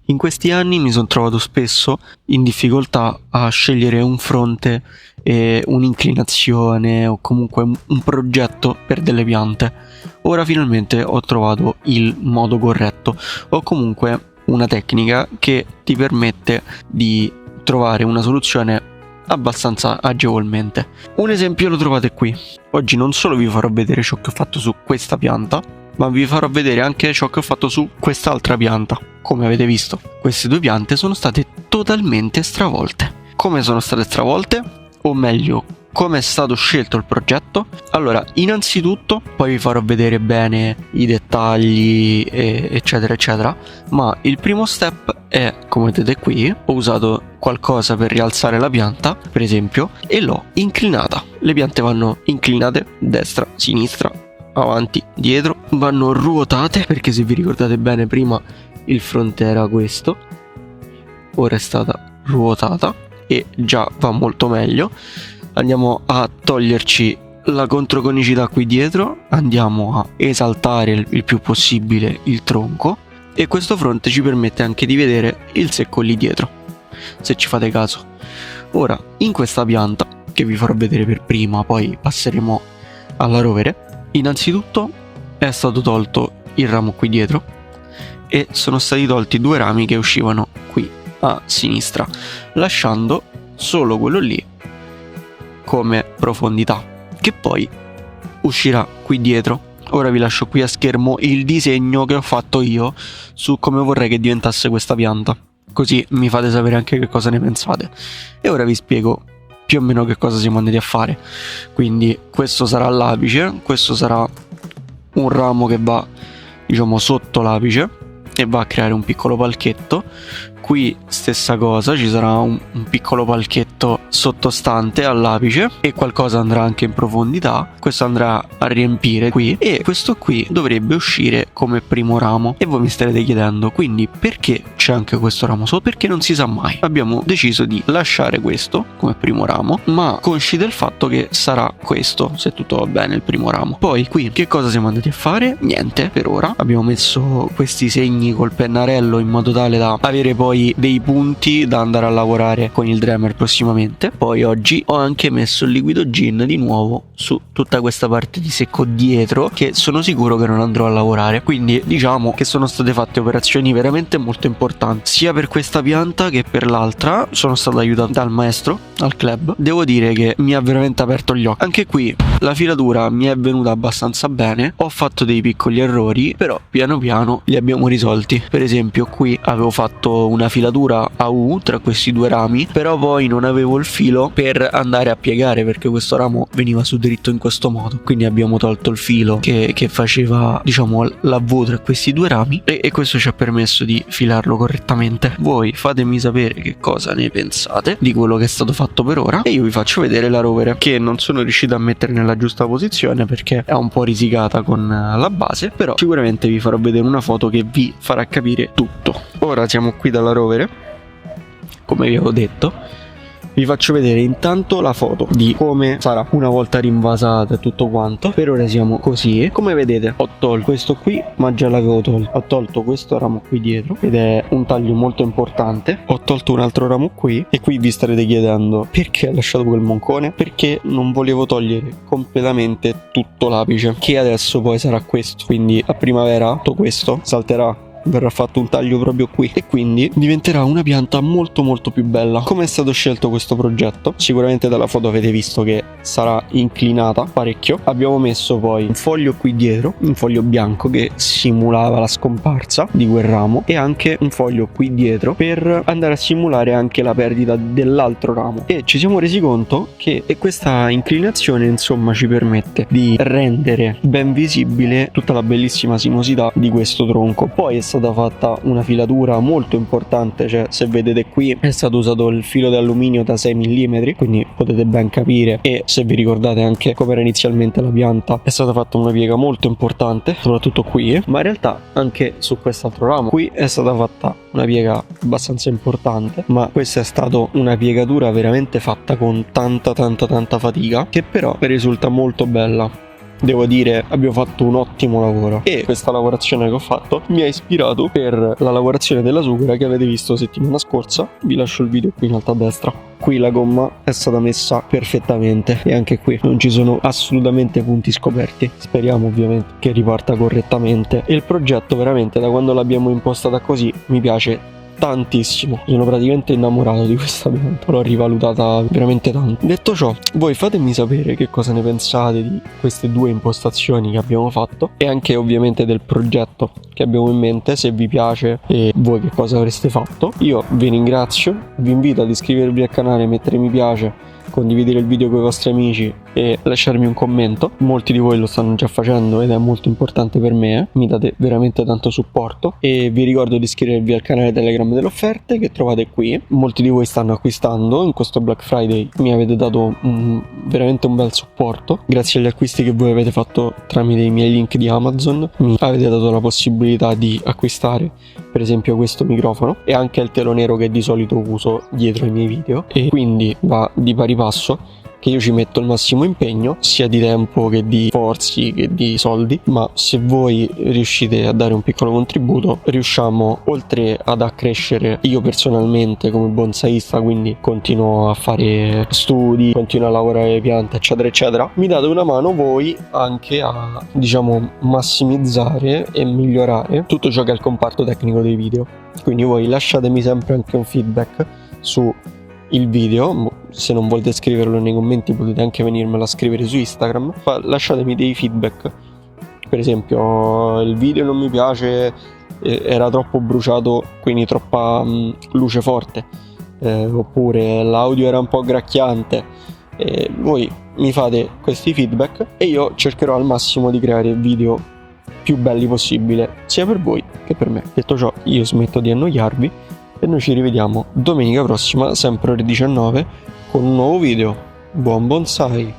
In questi anni mi sono trovato spesso in difficoltà a scegliere un fronte e un'inclinazione o comunque un progetto per delle piante. Ora finalmente ho trovato il modo corretto, o comunque una tecnica che ti permette di trovare una soluzione abbastanza agevolmente. Un esempio lo trovate qui. Oggi non solo vi farò vedere ciò che ho fatto su questa pianta, ma vi farò vedere anche ciò che ho fatto su quest'altra pianta. Come avete visto, queste due piante sono state totalmente stravolte. Come sono state stravolte? O meglio, come è stato scelto il progetto? Allora, innanzitutto, poi vi farò vedere bene i dettagli, eccetera eccetera, ma il primo step è, come vedete qui, ho usato qualcosa per rialzare la pianta, per esempio, e l'ho inclinata. Le piante vanno inclinate, destra, sinistra, avanti, dietro, vanno ruotate, perché se vi ricordate bene prima il fronte era questo, ora è stata ruotata e già va molto meglio. Andiamo a toglierci la controconicità qui dietro, andiamo a esaltare il più possibile il tronco, e questo fronte ci permette anche di vedere il secco lì dietro, se ci fate caso. Ora, in questa pianta, che vi farò vedere per prima, poi passeremo alla rovere, innanzitutto è stato tolto il ramo qui dietro e sono stati tolti due rami che uscivano qui a sinistra, lasciando solo quello lì come profondità, che poi uscirà qui dietro. Ora vi lascio qui a schermo il disegno che ho fatto io su come vorrei che diventasse questa pianta, così mi fate sapere anche che cosa ne pensate. E ora vi spiego più o meno che cosa siamo andati a fare. Quindi questo sarà l'apice, questo sarà un ramo che va, diciamo, sotto l'apice e va a creare un piccolo palchetto. Qui stessa cosa, ci sarà un piccolo palchetto sottostante all'apice e qualcosa andrà anche in profondità. Questo andrà a riempire qui e questo qui dovrebbe uscire come primo ramo. E voi mi starete chiedendo, quindi perché c'è anche questo ramo sotto? Perché non si sa mai. Abbiamo deciso di lasciare questo come primo ramo, ma consci del fatto che sarà questo, se tutto va bene, il primo ramo. Poi qui che cosa siamo andati a fare? Niente per ora. Abbiamo messo questi segni col pennarello in modo tale da avere poi dei punti da andare a lavorare con il Dremel prossimamente. Poi oggi ho anche messo il liquido gin di nuovo su tutta questa parte di secco dietro, che sono sicuro che non andrò a lavorare. Quindi diciamo che sono state fatte operazioni veramente molto importanti, sia per questa pianta che per l'altra. Sono stato aiutato dal maestro al club, devo dire che mi ha veramente aperto gli occhi. Anche qui la filatura mi è venuta abbastanza bene, ho fatto dei piccoli errori, però piano piano li abbiamo risolti. Per esempio qui avevo fatto una filatura a U tra questi due rami, però poi non avevo il filo per andare a piegare, perché questo ramo veniva su dritto in questo modo, quindi abbiamo tolto il filo che faceva, diciamo, la V tra questi due rami e questo ci ha permesso di filarlo correttamente. Voi fatemi sapere che cosa ne pensate di quello che è stato fatto per ora e io vi faccio vedere la rovere, che non sono riuscito a mettere nella giusta posizione perché è un po' risicata con la base, però sicuramente vi farò vedere una foto che vi farà capire tutto. Ora siamo qui dalla rovere, come vi avevo detto. Vi faccio vedere intanto la foto di come sarà una volta rinvasata e tutto quanto. Per ora siamo così. Come vedete ho tolto questo qui, ma già l'avevo tolto. Ho tolto questo ramo qui dietro ed è un taglio molto importante. Ho tolto un altro ramo qui e qui vi starete chiedendo perché ho lasciato quel moncone. Perché non volevo togliere completamente tutto l'apice, che adesso poi sarà questo. Quindi a primavera tutto questo salterà, verrà fatto un taglio proprio qui e quindi diventerà una pianta molto molto più bella. Come è stato scelto questo progetto? Sicuramente dalla foto avete visto che sarà inclinata parecchio. Abbiamo messo poi un foglio qui dietro, un foglio bianco che simulava la scomparsa di quel ramo, e anche un foglio qui dietro per andare a simulare anche la perdita dell'altro ramo. E ci siamo resi conto che questa inclinazione insomma ci permette di rendere ben visibile tutta la bellissima sinuosità di questo tronco. Poi è stata fatta una filatura molto importante, cioè se vedete qui è stato usato il filo d'alluminio da 6 mm, quindi potete ben capire, e se vi ricordate anche come era inizialmente la pianta è stata fatta una piega molto importante, soprattutto qui, ma in realtà anche su quest'altro ramo qui è stata fatta una piega abbastanza importante, ma questa è stata una piegatura veramente fatta con tanta fatica, che però risulta molto bella. devo dire abbiamo fatto un ottimo lavoro, e questa lavorazione che ho fatto mi ha ispirato per la lavorazione della sughera che avete visto settimana scorsa. Vi lascio il video qui in alto a destra. Qui la gomma è stata messa perfettamente e anche qui non ci sono assolutamente punti scoperti. Speriamo ovviamente che riparta correttamente, e il progetto veramente, da quando l'abbiamo impostata così, mi piace tantissimo. Sono praticamente innamorato di questa pianta, l'ho rivalutata veramente tanto. Detto ciò, voi fatemi sapere che cosa ne pensate di queste due impostazioni che abbiamo fatto, e anche ovviamente del progetto che abbiamo in mente, se vi piace e voi che cosa avreste fatto. Io vi ringrazio, vi invito ad iscrivervi al canale, mettere mi piace, condividere il video con i vostri amici e lasciarmi un commento. Molti di voi lo stanno già facendo ed è molto importante per me, mi date veramente tanto supporto. E vi ricordo di iscrivervi al canale Telegram delle offerte che trovate qui. Molti di voi stanno acquistando in questo Black Friday, mi avete dato veramente un bel supporto. Grazie agli acquisti che voi avete fatto tramite i miei link di Amazon, mi avete dato la possibilità di acquistare per esempio questo microfono e anche il telo nero che di solito uso dietro ai miei video, e quindi va di pari passo che io ci metto il massimo impegno, sia di tempo che di sforzi che di soldi, ma se voi riuscite a dare un piccolo contributo riusciamo, oltre ad accrescere io personalmente come bonsaista, quindi continuo a fare studi, continuo a lavorare le piante eccetera eccetera, mi date una mano voi anche a, diciamo, massimizzare e migliorare tutto ciò che è il comparto tecnico dei video. Quindi voi lasciatemi sempre anche un feedback su il video, se non volete scriverlo nei commenti potete anche venirmelo a scrivere su Instagram, ma lasciatemi dei feedback. Per esempio il video non mi piace, era troppo bruciato, quindi troppa luce forte, oppure l'audio era un po' gracchiante. Voi mi fate questi feedback e io cercherò al massimo di creare video più belli possibile, sia per voi che per me. Detto ciò, io smetto di annoiarvi e noi ci rivediamo domenica prossima, sempre ore 19, con un nuovo video. Buon bonsai!